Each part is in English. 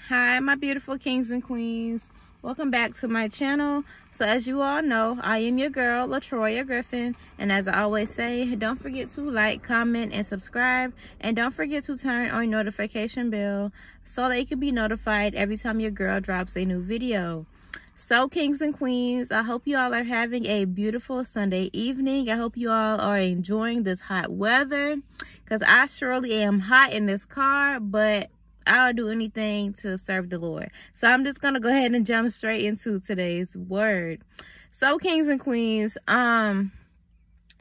Hi, my beautiful kings and queens. Welcome back to my channel. So as you all know, I am your girl, LaTroya Griffin. And as I always say, don't forget to like, comment, and subscribe. And don't forget to turn on your notification bell so that you can be notified every time your girl drops a new video. So kings and queens, I hope you all are having a beautiful Sunday evening. I hope you all are enjoying this hot weather, because I surely am hot in this car, but I'll do anything to serve the Lord. So I'm just going to go ahead and jump straight into today's word. So kings and queens,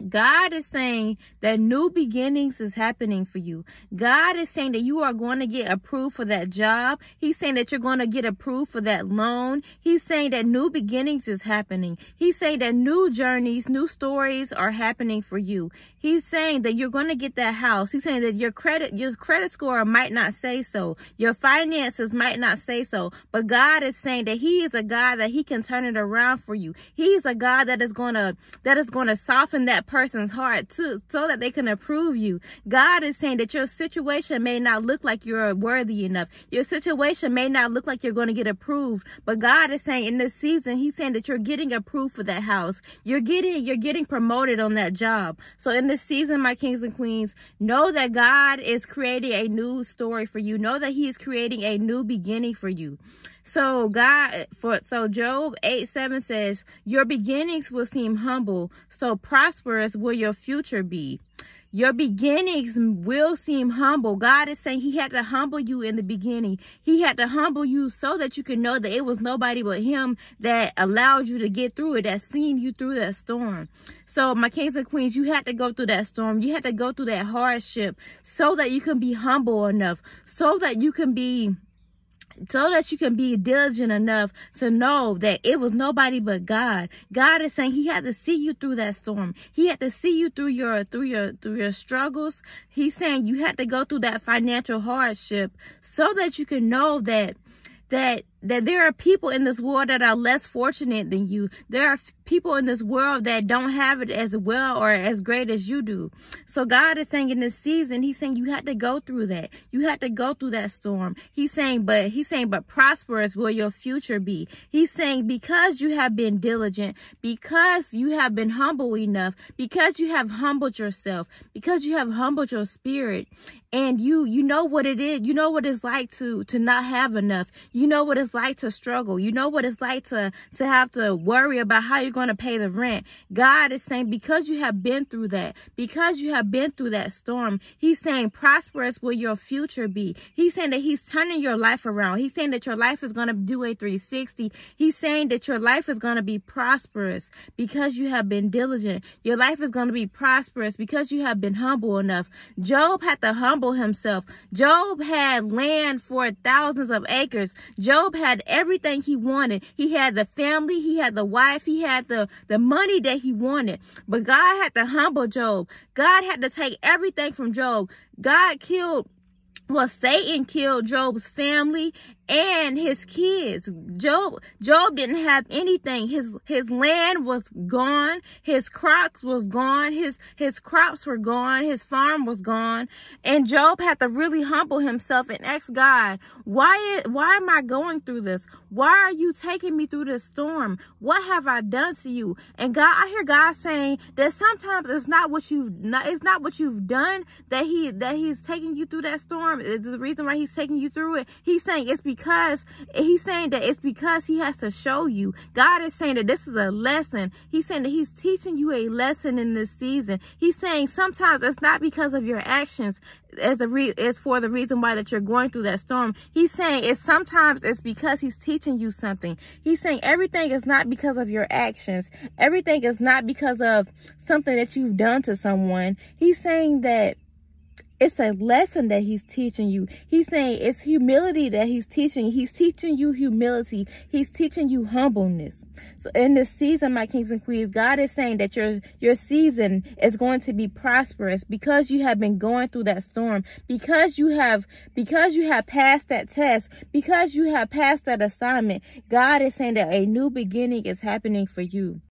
God is saying that new beginnings is happening for you. God is saying that you are going to get approved for that job. He's saying that you're going to get approved for that loan. He's saying that new beginnings is happening. He's saying that new journeys, new stories are happening for you. He's saying that you're going to get that house. He's saying that your credit score might not say so. Your finances might not say so. But God is saying that He is a God that He can turn it around for you. He's a God that is going to soften that person's heart too, so that they can approve you. God is saying that your situation may not look like you're worthy enough. Your situation may not look like you're going to get approved, but God is saying in this season, He's saying that you're getting approved for that house. You're getting promoted on that job. So in this season, my kings and queens, know that God is creating a new story for you. Know that He is creating a new beginning for you. So Job 8:7 says, your beginnings will seem humble, so prosperous will your future be. Your beginnings will seem humble. God is saying He had to humble you in the beginning. He had to humble you so that you can know that it was nobody but Him that allowed you to get through it, that seen you through that storm. So my kings and queens, you had to go through that storm. You had to go through that hardship so that you can be humble enough, so that you can be diligent enough to know that it was nobody but God. God is saying He had to see you through that storm. He had to see you through your struggles. He's saying you had to go through that financial hardship so that you can know that there are people in this world that are less fortunate than you. There are people in this world that don't have it as well or as great as you do. So God is saying in this season, He's saying you had to go through that. You had to go through that storm. He's saying, but prosperous will your future be. He's saying because you have been diligent, because you have been humble enough, because you have humbled yourself, because you have humbled your spirit, and you know what it is. You know what it's like to not have enough. You know what it's like to struggle. You know what it's like to have to worry about how you're going to pay the rent. God is saying because you have been through that, because you have been through that storm, He's saying prosperous will your future be. He's saying that He's turning your life around. He's saying that your life is going to do a 360. He's saying that your life is going to be prosperous because you have been diligent. Your life is going to be prosperous because you have been humble enough. Job had to humble himself. Job had land for thousands of acres. Job had everything he wanted. He had the family, he had the wife, he had the money that he wanted. But God had to humble Job. God had to take everything from Job. Satan killed Job's family and his kids. Job didn't have anything. His land was gone. His crops was gone. His crops were gone. His farm was gone. And Job had to really humble himself and ask God, why am I going through this? Why are you taking me through this storm? What have I done to you? And I hear God saying that sometimes it's not what you've done that He's taking you through that storm. It's the reason why He's taking you through it. He's saying it's because He has to show you. God is saying that this is a lesson. He's saying that He's teaching you a lesson in this season. He's saying sometimes it's not because of your actions as for the reason why that you're going through that storm. He's saying sometimes it's because He's teaching you something. He's saying everything is not because of your actions. Everything is not because of something that you've done to someone. He's saying that it's a lesson that He's teaching you. He's saying it's humility that He's teaching you. He's teaching you humility. He's teaching you humbleness. So in this season, my kings and queens, God is saying that your season is going to be prosperous because you have been going through that storm, because you have passed that test, because you have passed that assignment. God is saying that a new beginning is happening for you.